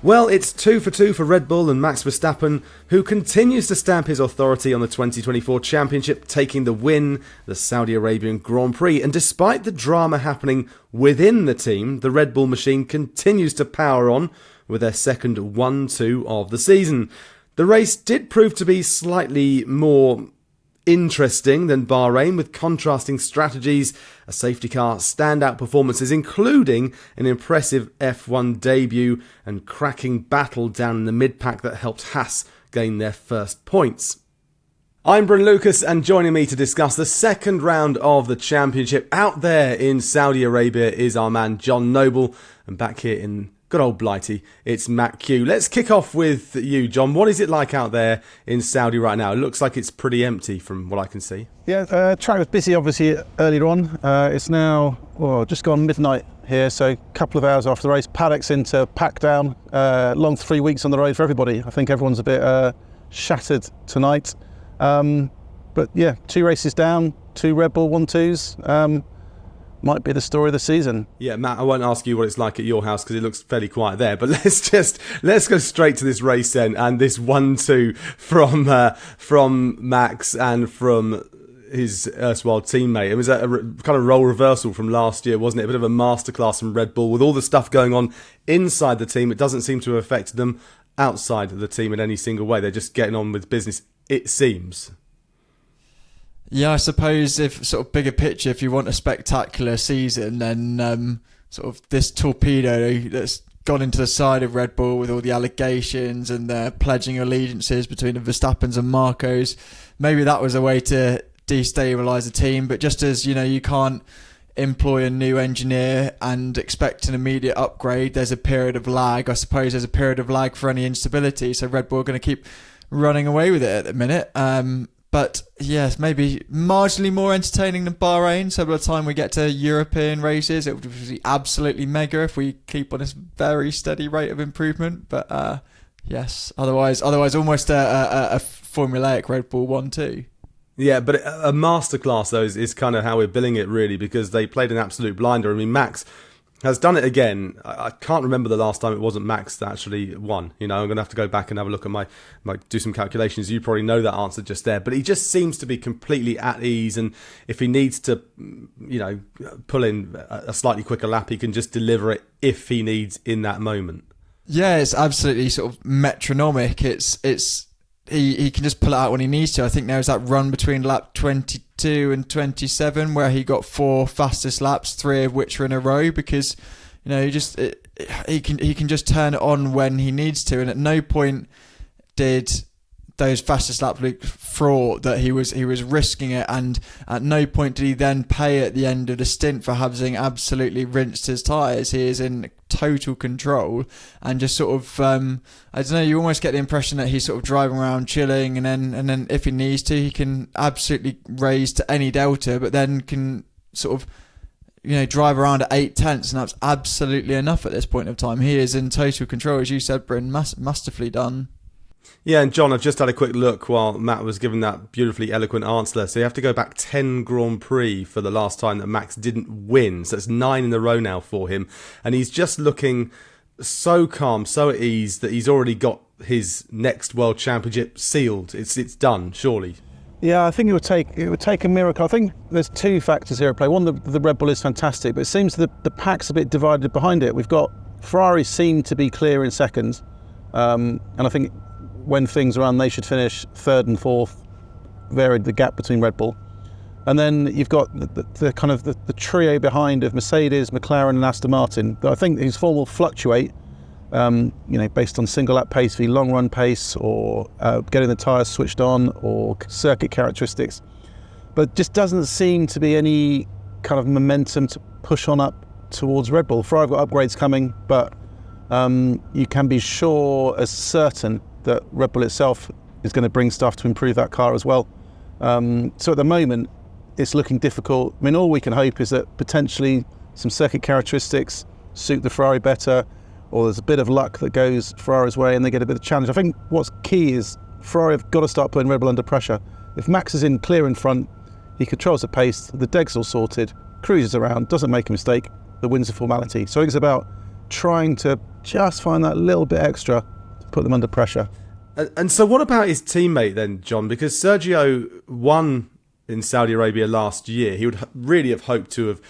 Well, it's 2 for 2 for Red Bull and Max Verstappen, who continues to stamp his authority on the 2024 championship, taking the win, the Saudi Arabian Grand Prix. And despite the drama happening within the team, the Red Bull machine continues to power on with their second 1-2 of the season. The race did prove to be slightly more interesting than Bahrain, with contrasting strategies, a safety car, standout performances, including an impressive F1 debut and cracking battle down in the mid-pack that helped Haas gain their first points. I'm Byrn Lucas, and joining me to discuss the second round of the championship out there in Saudi Arabia is our man John Noble, and back here in good old Blighty, it's Matt Q. Let's kick off with you, John. What is it like out there in Saudi right now? It looks like it's pretty empty from what I can see. Yeah, track was busy obviously earlier on. It's now just gone midnight here, so a couple of hours after the race. Paddock's into pack down. Long 3 weeks on the road for everybody. I think everyone's a bit shattered tonight. But yeah, 2 races down, 2 Red Bull 1-2s. Might be the story of the season. Yeah, Matt, I won't ask you what it's like at your house because it looks fairly quiet there, but let's go straight to this race then, and this 1-2 from Max and from his erstwhile teammate. It was a kind of role reversal from last year, wasn't it? A bit of a masterclass from Red Bull. With all the stuff going on inside the team, it doesn't seem to have affected them outside of the team in any single way. They're just getting on with business, it seems. Yeah, I suppose if sort of bigger picture, if you want a spectacular season, then sort of this torpedo that's gone into the side of Red Bull with all the allegations and the pledging allegiances between the Verstappens and Marcos, maybe that was a way to destabilise the team. But just as, you can't employ a new engineer and expect an immediate upgrade, there's a period of lag. I suppose there's a period of lag for any instability. So Red Bull are going to keep running away with it at the minute. But yes, maybe marginally more entertaining than Bahrain. So by the time we get to European races, it would be absolutely mega if we keep on this very steady rate of improvement. But yes, otherwise almost a formulaic Red Bull 1-2. Yeah, but a masterclass though is kind of how we're billing it really, because they played an absolute blinder. I mean, Max has done it again. I can't remember the last time it wasn't Max that actually won. I'm going to have to go back and have a look at do some calculations. You probably know that answer just there. But he just seems to be completely at ease. And if he needs to, pull in a slightly quicker lap, he can just deliver it if he needs in that moment. Yeah, it's absolutely sort of metronomic. He can just pull it out when he needs to. I think there was that run between lap 22 and 27 where he got 4 fastest laps, 3 of which were in a row, because he can just turn it on when he needs to, and at no point did those fastest laps look fraught that he was risking it, and at no point did he then pay at the end of the stint for having absolutely rinsed his tyres. He is in total control and just sort of I don't know, you almost get the impression that he's sort of driving around chilling, and then if he needs to, he can absolutely raise to any delta, but then can sort of drive around at 8/10, and that's absolutely enough at this point of time. He is in total control, as you said, Bryn, masterfully done. Yeah, and John, I've just had a quick look while Matt was giving that beautifully eloquent answer. So you have to go back 10 Grand Prix for the last time that Max didn't win. So it's 9 in a row now for him. And he's just looking so calm, so at ease, that he's already got his next World Championship sealed. It's done, surely. Yeah, I think it would take a miracle. I think there's 2 factors here at play. One, the Red Bull is fantastic, but it seems the pack's a bit divided behind it. We've got Ferrari seem to be clear in second, and I think when things are on, they should finish 3rd and 4th, varied the gap between Red Bull. And then you've got the kind of the trio behind of Mercedes, McLaren and Aston Martin. I think his form will fluctuate, based on single lap pace, v long run pace, or getting the tyres switched on, or circuit characteristics. But just doesn't seem to be any kind of momentum to push on up towards Red Bull. Ferrari have got upgrades coming, but you can be sure as certain that Red Bull itself is going to bring stuff to improve that car as well. So at the moment, it's looking difficult. I mean, all we can hope is that potentially some circuit characteristics suit the Ferrari better, or there's a bit of luck that goes Ferrari's way and they get a bit of challenge. I think what's key is Ferrari have got to start putting Red Bull under pressure. If Max is in clear in front, he controls the pace, the deg's all sorted, cruises around, doesn't make a mistake, the win's a formality. So I think it's about trying to just find that little bit extra to put them under pressure. And so what about his teammate then, John? Because Sergio won in Saudi Arabia last year. He would really have hoped to have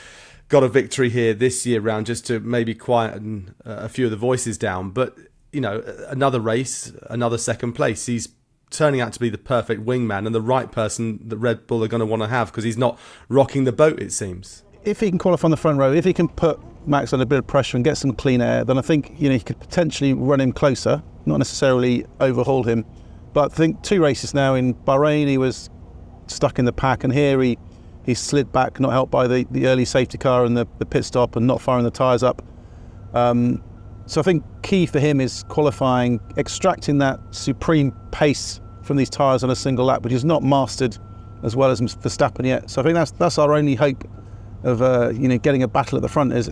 got a victory here this year round, just to maybe quieten a few of the voices down. But, you know, another race, another second place. He's turning out to be the perfect wingman and the right person that Red Bull are going to want to have, because he's not rocking the boat, it seems. If he can qualify on the front row, if he can put Max under a bit of pressure and get some clean air, then I think, you know, he could potentially run him closer, not necessarily overhaul him. But I think 2 races now, in Bahrain he was stuck in the pack, and here he slid back, not helped by the early safety car and the pit stop and not firing the tyres up. So I think key for him is qualifying, extracting that supreme pace from these tyres on a single lap, which is not mastered as well as Verstappen yet. So I think that's our only hope of getting a battle at the front, is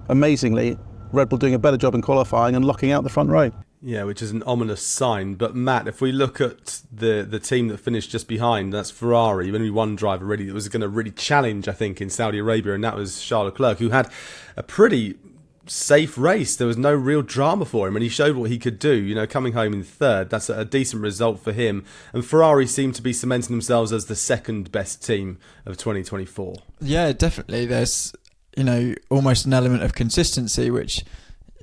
amazingly Red Bull doing a better job in qualifying and locking out the front row. Yeah, which is an ominous sign. But Matt, if we look at the team that finished just behind, that's Ferrari. Only one driver really that was going to really challenge, I think, in Saudi Arabia, and that was Charles Leclerc, who had a pretty safe race. There was no real drama for him, and he showed what he could do. You know, coming home in third, that's a decent result for him. And Ferrari seem to be cementing themselves as the second best team of 2024. Yeah, definitely. There's, you know, almost an element of consistency, which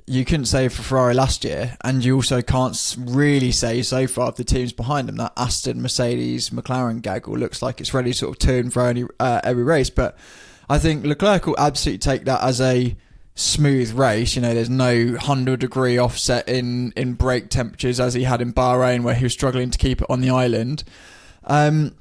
you couldn't say for Ferrari last year, and you also can't really say so far of the teams behind them. That Aston, Mercedes, McLaren gaggle looks like it's ready to sort of to and fro every race. But I think Leclerc will absolutely take that as a smooth race. You know, there's no 100-degree offset in brake temperatures as he had in Bahrain, where he was struggling to keep it on the island. I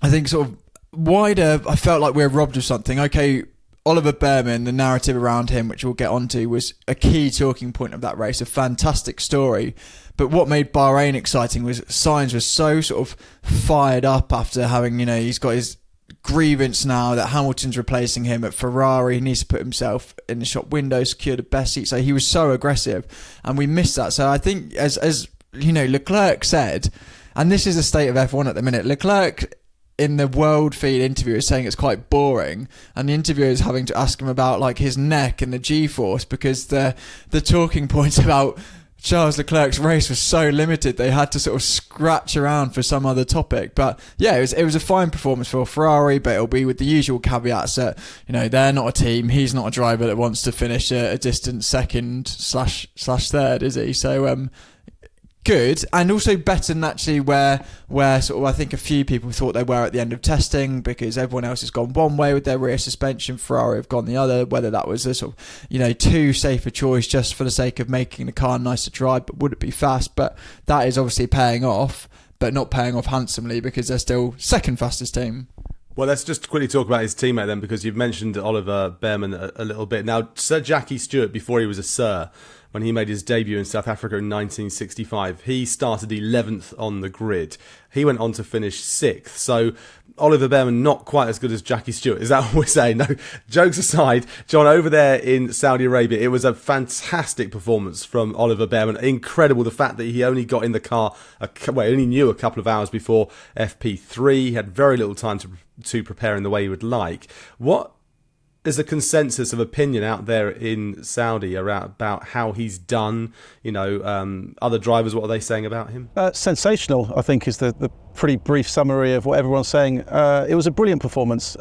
think sort of wider, I felt like we were robbed of something. Okay, Oliver Bearman, the narrative around him, which we'll get onto, was a key talking point of that race, a fantastic story. But what made Bahrain exciting was Sainz was so sort of fired up after having, you know, he's got his grievance now that Hamilton's replacing him at Ferrari. He needs to put himself in the shop window, secure the best seat. So he was so aggressive, and we missed that. So I think, as you know, Leclerc said, and this is the state of F1 at the minute, Leclerc in the World Feed interview is saying it's quite boring, and the interviewer is having to ask him about like his neck and the G-force, because the talking points about Charles Leclerc's race was so limited they had to sort of scratch around for some other topic. But yeah, it was a fine performance for Ferrari, but it'll be with the usual caveats that, you know, they're not a team. He's not a driver that wants to finish a distant second slash third, is he? So good, and also better than actually where sort of I think a few people thought they were at the end of testing, because everyone else has gone one way with their rear suspension, Ferrari have gone the other. Whether that was a sort of, you know, too safe a choice just for the sake of making the car nice to drive, but would it be fast? But that is obviously paying off, but not paying off handsomely, because they're still second fastest team. Well, let's just quickly talk about his teammate then, because you've mentioned Oliver Bearman a little bit. Now, Sir Jackie Stewart, before he was a Sir, when he made his debut in South Africa in 1965, he started 11th on the grid. He went on to finish 6th. So Oliver Bearman, not quite as good as Jackie Stewart. Is that what we're saying? No, jokes aside, John, over there in Saudi Arabia, it was a fantastic performance from Oliver Bearman. Incredible, the fact that he only got in the car, only knew a couple of hours before FP3. He had very little time to prepare in the way he would like. What is a consensus of opinion out there in Saudi about how he's done? You know, other drivers, what are they saying about him? Sensational, I think, is the pretty brief summary of what everyone's saying. It was a brilliant performance.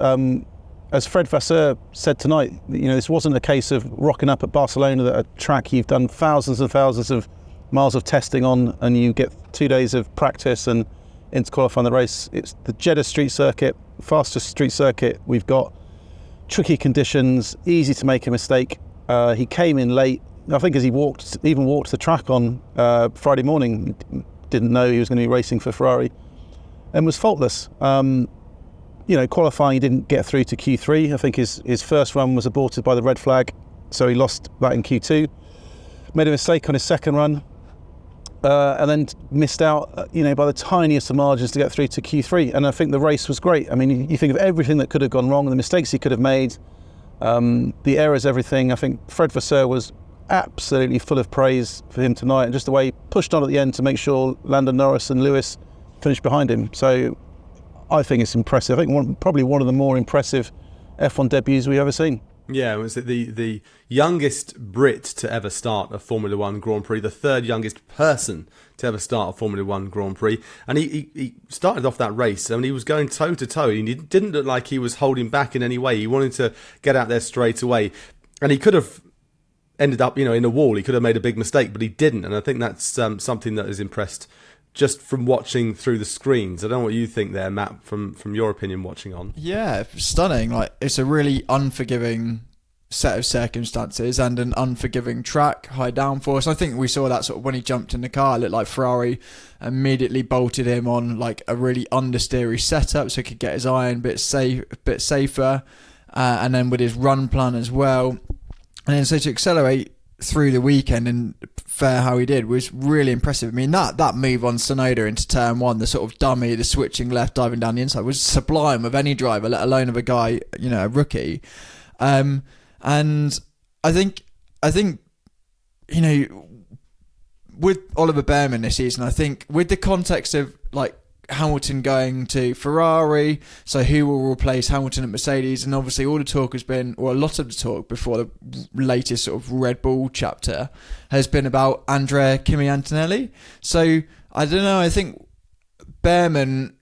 As Fred Vasseur said tonight, you know, this wasn't a case of rocking up at Barcelona, that a track you've done thousands and thousands of miles of testing on, and you get 2 days of practice and into qualifying the race. It's the Jeddah street circuit, fastest street circuit we've got. Tricky conditions, easy to make a mistake. He came in late. I think as he walked the track on Friday morning, didn't know he was going to be racing for Ferrari, and was faultless. You know, qualifying, he didn't get through to Q3. I think his first run was aborted by the red flag, so he lost that in Q2. Made a mistake on his second run, and then missed out, you know, by the tiniest of margins to get through to Q3. And I think the race was great. I mean, you think of everything that could have gone wrong, the mistakes he could have made, the errors, everything. I think Fred Vasseur was absolutely full of praise for him tonight, and just the way he pushed on at the end to make sure Lando Norris and Lewis finished behind him. So I think it's impressive. I think probably one of the more impressive F1 debuts we've ever seen. Yeah, was it the youngest Brit to ever start a Formula One Grand Prix, the third youngest person to ever start a Formula One Grand Prix, and he started off that race and he was going toe to toe. He didn't look like he was holding back in any way. He wanted to get out there straight away, and he could have ended up, in a wall. He could have made a big mistake, but he didn't. And I think that's something that has impressed just from watching through the screens. I don't know what you think there, Matt, from your opinion watching on. Yeah, stunning. Like, it's a really unforgiving set of circumstances and an unforgiving track, high downforce. I think we saw that sort of when he jumped in the car. It looked like Ferrari immediately bolted him on like a really understeery setup so he could get his iron a bit safer, and then with his run plan as well. And then so to accelerate through the weekend and fare how he did was really impressive. I mean, that move on Tsunoda into turn one, the sort of dummy, the switching left, diving down the inside, was sublime of any driver, let alone of a guy, a rookie. And I think with Oliver Bearman this season, I think with the context of like Hamilton going to Ferrari, so who will replace Hamilton at Mercedes, and obviously all the talk has been, or a lot of the talk before the latest sort of Red Bull chapter has been about Andrea Kimi Antonelli. So I don't know, I think Bearman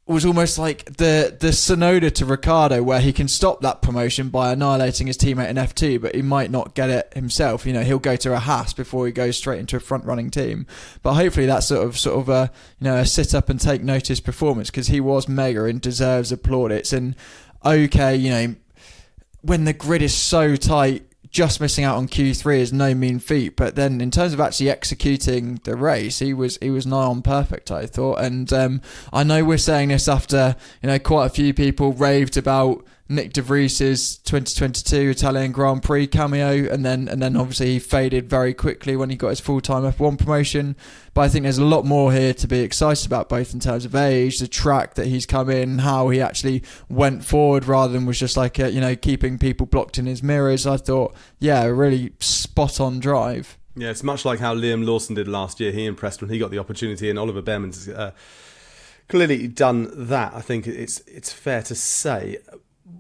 was almost like the Tsunoda to Ricciardo, where he can stop that promotion by annihilating his teammate in F2, but he might not get it himself. He'll go to a Haas before he goes straight into a front-running team. But hopefully that's sort of a sit-up and take notice performance, because he was mega and deserves applaudits. And okay, when the grid is so tight, just missing out on Q3 is no mean feat, but then in terms of actually executing the race, he was nigh on perfect, I thought. And I know we're saying this after quite a few people raved about Nick De Vries's 2022 Italian Grand Prix cameo, and then obviously he faded very quickly when he got his full-time F1 promotion. But I think there's a lot more here to be excited about, both in terms of age, the track that he's come in, how he actually went forward rather than was just like keeping people blocked in his mirrors. I thought, yeah, a really spot-on drive. Yeah, it's much like how Liam Lawson did last year. He impressed when he got the opportunity, and Oliver Bearman's clearly done that. I think it's fair to say.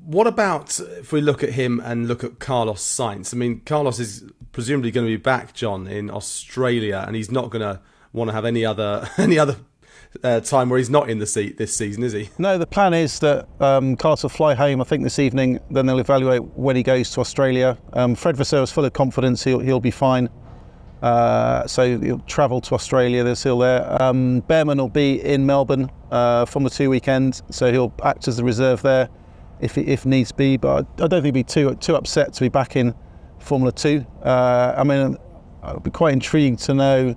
What about if we look at him and look at Carlos Sainz? I mean, Carlos is presumably going to be back, John, in Australia, and he's not going to want to have any other time where he's not in the seat this season, is he? No, the plan is that Carlos will fly home, I think, this evening. Then they'll evaluate when he goes to Australia. Fred Vasseur is full of confidence. He'll be fine. So he'll travel to Australia. They're still there. Bearman will be in Melbourne from the 2 weekend, so he'll act as the reserve there if needs be. But I don't think he'd be too upset to be back in Formula 2. I mean, I'd be quite intrigued to know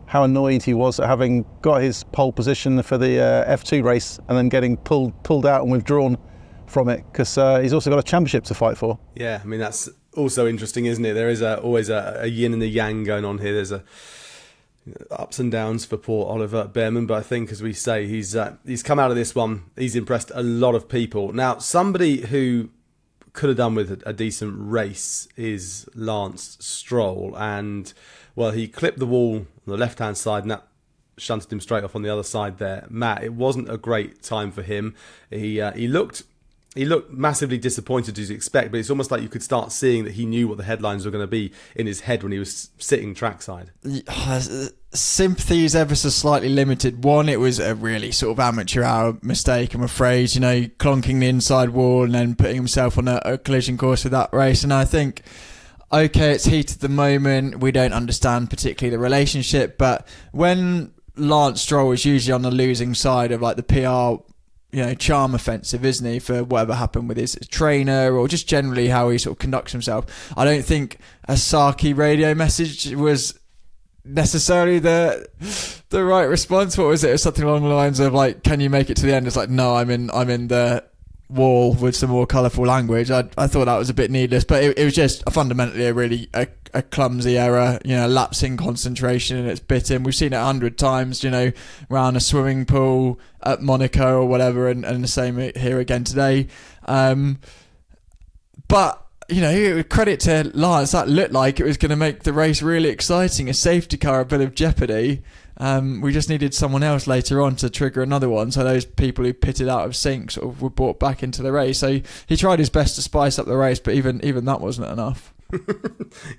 how annoyed he was at having got his pole position for the F2 race and then getting pulled out and withdrawn from it, because he's also got a championship to fight for. Yeah, I mean, that's also interesting, isn't it? There is always a yin and a yang going on here. There's ups and downs for poor Oliver Bearman, but I think, as we say, he's come out of this one. He's impressed a lot of people. Now, somebody who could have done with a decent race is Lance Stroll, and well, he clipped the wall on the left-hand side, and that shunted him straight off on the other side there. Matt, it wasn't a great time for him. He looked massively disappointed, as you expect, but it's almost like you could start seeing that he knew what the headlines were going to be in his head when he was sitting trackside. Sympathy is ever so slightly limited. One, it was a really sort of amateur hour mistake, I'm afraid, clonking the inside wall and then putting himself on a collision course with that race. And I think, okay, it's heat at the moment. We don't understand particularly the relationship, but when Lance Stroll is usually on the losing side of like the PR charm offensive, isn't he, for whatever happened with his trainer or just generally how he sort of conducts himself. I don't think a sarky radio message was necessarily the right response. What was it? It was something along the lines of like, can you make it to the end? It's like, no, I'm in the wall with some more colourful language. I thought that was a bit needless, but it was just fundamentally a clumsy error, lapsing concentration, and it's bitten. We've seen it 100 times, around a swimming pool at Monaco or whatever, and the same here again today. But credit to Lance, that looked like it was going to make the race really exciting. A safety car, a bit of jeopardy. We just needed someone else later on to trigger another one, so those people who pitted out of sync sort of were brought back into the race. So he tried his best to spice up the race, but even that wasn't enough.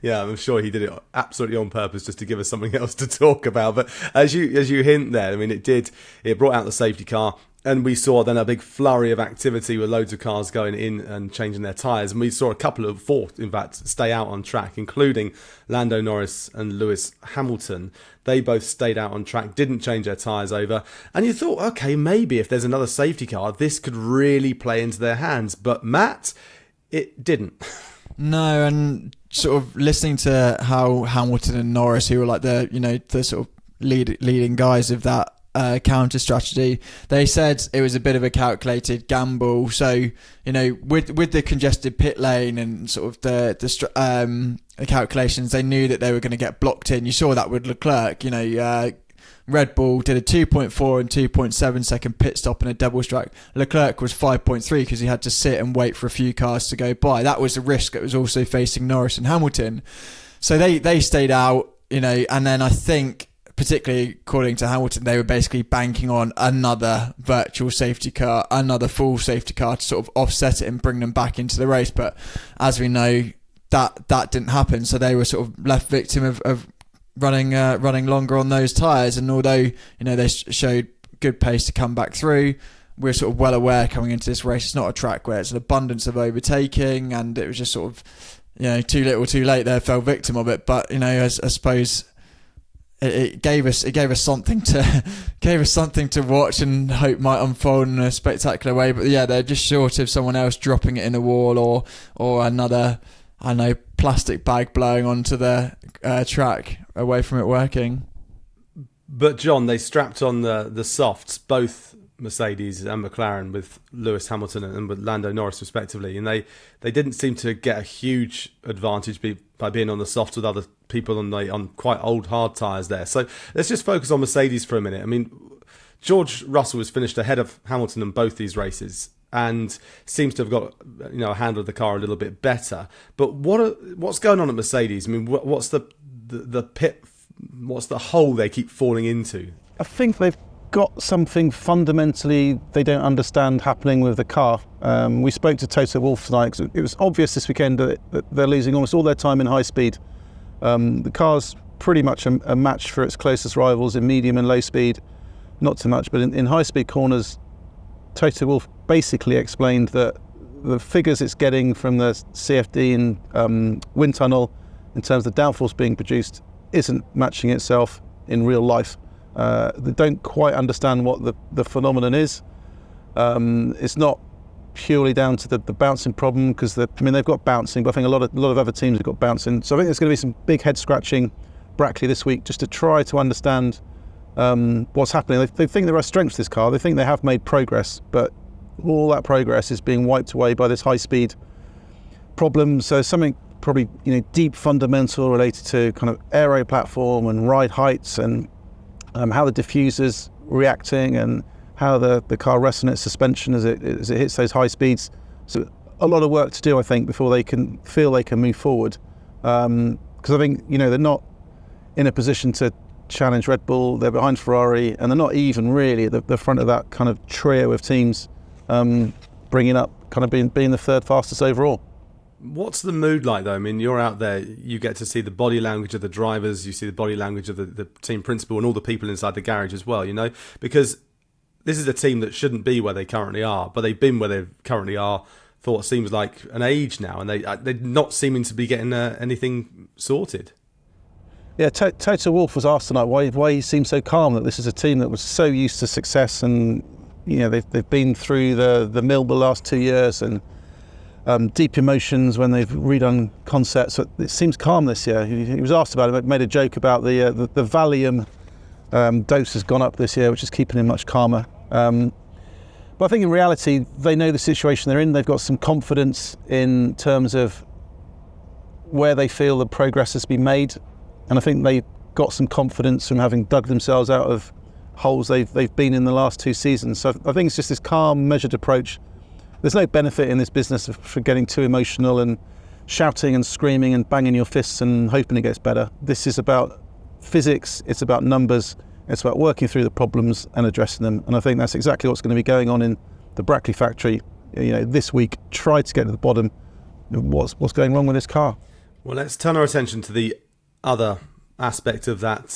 Yeah, I'm sure he did it absolutely on purpose just to give us something else to talk about. But as you hint there, I mean, it brought out the safety car. And we saw then a big flurry of activity with loads of cars going in and changing their tyres. And we saw four, in fact, stay out on track, including Lando Norris and Lewis Hamilton. They both stayed out on track, didn't change their tyres over. And you thought, okay, maybe if there's another safety car, this could really play into their hands. But Matt, it didn't. No, and sort of listening to how Hamilton and Norris, who were like the sort of leading guys of that counter strategy, they said it was a bit of a calculated gamble. So with the congested pit lane and sort of the calculations, they knew that they were going to get blocked in. You saw that with Leclerc. Red Bull did a 2.4 and 2.7 second pit stop in a double strike. Leclerc was 5.3 because he had to sit and wait for a few cars to go by. That was a risk that was also facing Norris and Hamilton. So they stayed out, and then I think, particularly according to Hamilton, they were basically banking on another virtual safety car, another full safety car to sort of offset it and bring them back into the race. But as we know, that didn't happen. So they were sort of left victim of running longer on those tyres. And although they showed good pace to come back through, we're sort of well aware coming into this race, it's not a track where it's an abundance of overtaking, and it was just sort of too little too late there, fell victim of it. But I suppose it gave us something to watch and hope might unfold in a spectacular way. But yeah, they're just short of someone else dropping it in a wall or another, I know, plastic bag blowing onto the track away from it working. But John, they strapped on the softs, both Mercedes and McLaren, with Lewis Hamilton and with Lando Norris respectively, and they didn't seem to get a huge advantage by being on the softs with other people on quite old hard tyres there. So let's just focus on Mercedes for a minute. I mean, George Russell has finished ahead of Hamilton in both these races and seems to have got a handle of the car a little bit better. But what's going on at Mercedes? I mean, what's the pit? What's the hole they keep falling into? I think they've got something fundamentally they don't understand happening with the car. We spoke to Toto Wolff tonight because it was obvious this weekend that they're losing almost all their time in high speed. The car's pretty much a match for its closest rivals in medium and low speed. Not so much, but in high speed corners, Toto Wolff basically explained that the figures it's getting from the CFD and wind tunnel in terms of the downforce being produced isn't matching itself in real life. They don't quite understand what the phenomenon is. It's not purely down to the bouncing problem, because they've got bouncing, but I think a lot of other teams have got bouncing. So I think there's going to be some big head scratching Brackley this week just to try to understand what's happening. They think there are strengths to this car. They think they have made progress, but all that progress is being wiped away by this high speed problem. So something probably deep fundamental related to kind of aero platform and ride heights and how the diffuser's reacting and how the car rests on its suspension as it hits those high speeds. So a lot of work to do, I think, before they can feel they can move forward. Because I think they're not in a position to challenge Red Bull. They're behind Ferrari, and they're not even really at the front of that kind of trio of teams, bringing up kind of being the third fastest overall. What's the mood like, though? I mean, you're out there, you get to see the body language of the drivers, you see the body language of the team principal and all the people inside the garage as well, because this is a team that shouldn't be where they currently are, but they've been where they currently are for what seems like an age now, and they're not seeming to be getting anything sorted. Yeah, Toto Wolff was asked tonight why he seemed so calm, that this is a team that was so used to success, and they've been through the mill the last 2 years, and deep emotions when they've redone concepts. So it seems calm this year. He was asked about it, made a joke about the Valium dose has gone up this year, which is keeping him much calmer. But I think in reality, they know the situation they're in. They've got some confidence in terms of where they feel the progress has been made. And I think they've got some confidence from having dug themselves out of holes they've been in the last 2 seasons. So I think it's just this calm, measured approach. There's no benefit in this business for getting too emotional and shouting and screaming and banging your fists and hoping it gets better. This is about physics, it's about numbers, it's about working through the problems and addressing them. And I think that's exactly what's going to be going on in the Brackley factory. This week, try to get to the bottom of what's going wrong with this car. Well, let's turn our attention to the other aspect of that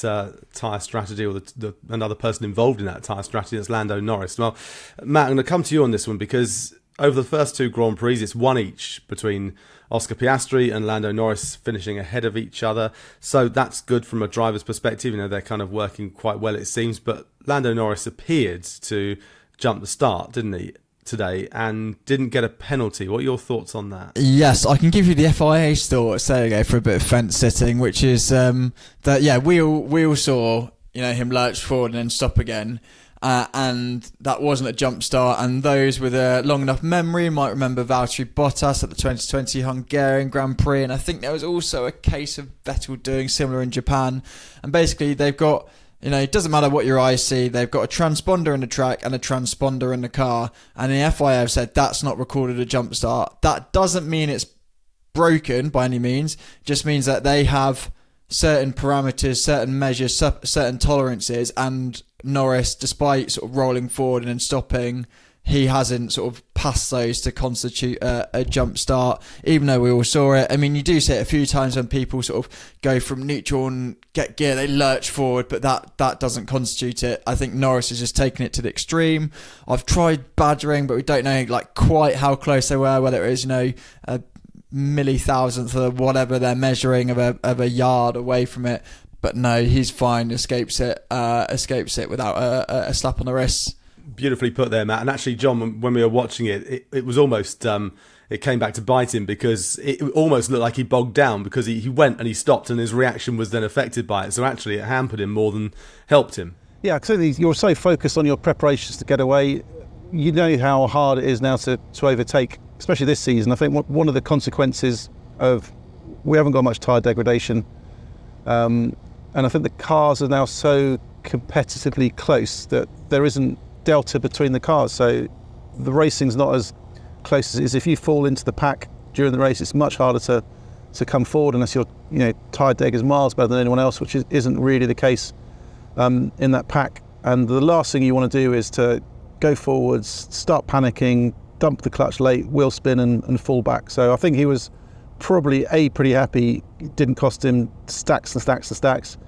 tyre strategy, or another person involved in that tyre strategy. That's Lando Norris. Well, Matt, I'm going to come to you on this one, because over the first two Grand Prix, it's one each between Oscar Piastri and Lando Norris, finishing ahead of each other. So that's good from a driver's perspective. They're kind of working quite well, it seems. But Lando Norris appeared to jump the start, didn't he, today, and didn't get a penalty. What are your thoughts on that? Yes, I can give you the FIA's thoughts, Sergio, for a bit of fence sitting, which is that we all saw him lurch forward and then stop again. And that wasn't a jump start, and those with a long enough memory might remember Valtteri Bottas at the 2020 Hungarian Grand Prix, and I think there was also a case of Vettel doing similar in Japan. And basically they've got, it doesn't matter what your eyes see, they've got a transponder in the track and a transponder in the car, and the FIA have said that's not recorded a jump start. That doesn't mean it's broken by any means, it just means that they have certain parameters, certain measures, certain tolerances, and Norris, despite sort of rolling forward and then stopping, he hasn't sort of passed those to constitute a jump start, even though we all saw it. I mean, you do see it a few times when people sort of go from neutral and get gear, they lurch forward, but that doesn't constitute it. I think Norris has just taken it to the extreme. I've tried badgering, but we don't know quite how close they were, whether it is, a millithousandth or whatever they're measuring of a yard away from it. But no, he's fine, escapes it without a slap on the wrist. Beautifully put there, Matt. And actually, John, when we were watching it was almost, it came back to bite him, because it almost looked like he bogged down, because he went and he stopped and his reaction was then affected by it. So actually it hampered him more than helped him. Yeah, because you're so focused on your preparations to get away. You know how hard it is now to overtake, especially this season. I think one of the consequences of, we haven't got much tyre degradation, and I think the cars are now so competitively close that there isn't delta between the cars. So the racing's not as close as it is. If you fall into the pack during the race, it's much harder to come forward unless your tyre deg is miles better than anyone else, which isn't really the case in that pack. And the last thing you want to do is to go forwards, start panicking, dump the clutch late, wheel spin and fall back. So I think he was probably pretty happy it didn't cost him stacks and stacks and stacks,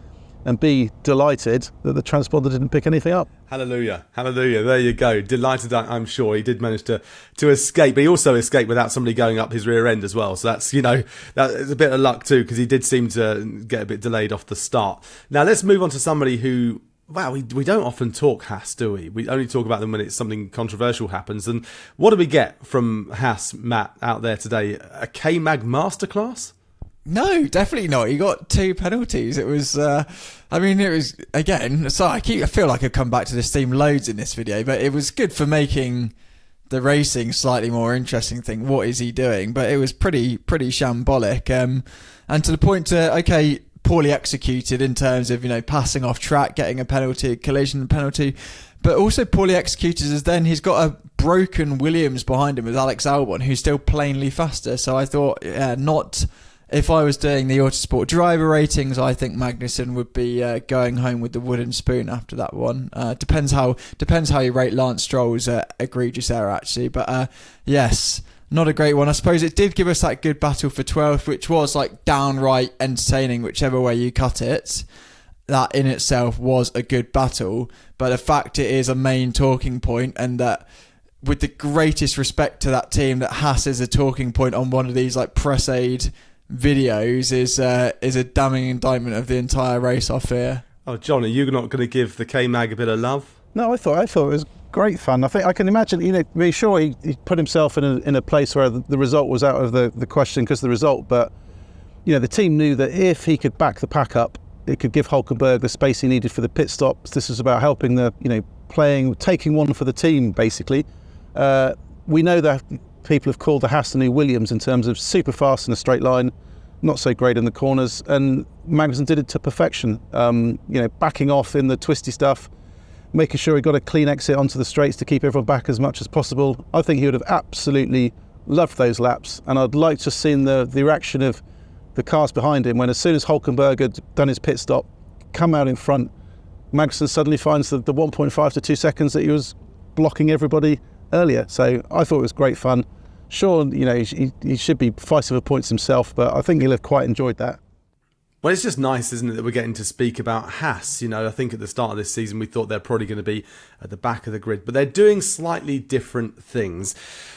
and B, delighted that the transponder didn't pick anything up. Hallelujah, hallelujah, there you go. Delighted, I'm sure. He did manage to escape, but he also escaped without somebody going up his rear end as well. So that's, that's a bit of luck too, because he did seem to get a bit delayed off the start. Now let's move on to somebody who, we don't often talk Haas, do we? We only talk about them when it's something controversial happens. And what do we get from Haas, Matt, out there today? A K-Mag masterclass? No, definitely not. He got 2 penalties. It was, it was, again, so I feel like I've come back to this theme loads in this video, but it was good for making the racing slightly more interesting thing. What is he doing? But it was pretty shambolic. And to the point poorly executed in terms of, passing off track, getting a penalty, collision penalty, but also poorly executed as then he's got a broken Williams behind him with Alex Albon, who's still plainly faster. So I thought, if I was doing the Autosport driver ratings, I think Magnussen would be going home with the wooden spoon after that one. Depends how you rate Lance Stroll's egregious error, actually. But yes, not a great one. I suppose it did give us that good battle for 12th, which was downright entertaining, whichever way you cut it. That in itself was a good battle. But the fact it is a main talking point, and that with the greatest respect to that team, that Haas is a talking point on one of these press aid videos is a damning indictment of the entire race, I fear. Oh, John, are you not going to give the K-Mag a bit of love? No, I thought it was great fun. I think I can imagine, be sure he put himself in a place where the result was out of the question because of the result, but the team knew that if he could back the pack up, it could give Hülkenberg the space he needed for the pit stops. This is about helping taking one for the team, basically. We know that people have called the Haas the new Williams in terms of super fast in a straight line, not so great in the corners, and Magnussen did it to perfection. Backing off in the twisty stuff, making sure he got a clean exit onto the straights to keep everyone back as much as possible. I think he would have absolutely Loved those laps, and I'd like to have seen the reaction of the cars behind him when, as soon as Hülkenberg had done his pit stop, come out in front, Magnussen suddenly finds the 1.5 to 2 seconds that he was blocking everybody earlier. So I thought it was great fun. Sure, he should be fighting for points himself, but I think he'll have quite enjoyed that. Well, it's just nice, isn't it, that we're getting to speak about Haas. I think at the start of this season we thought they're probably going to be at the back of the grid, but they're doing slightly different things.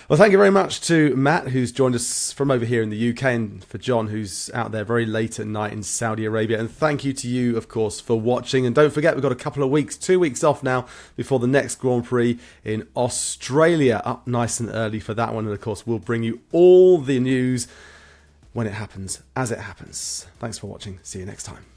Well, thank you very much to Matt, who's joined us from over here in the UK, and for John, who's out there very late at night in Saudi Arabia. And thank you to you, of course, for watching. And don't forget, we've got a couple of weeks, 2 weeks off now before the next Grand Prix in Australia. Up nice and early for that one. And of course, we'll bring you all the news when it happens, as it happens. Thanks for watching. See you next time.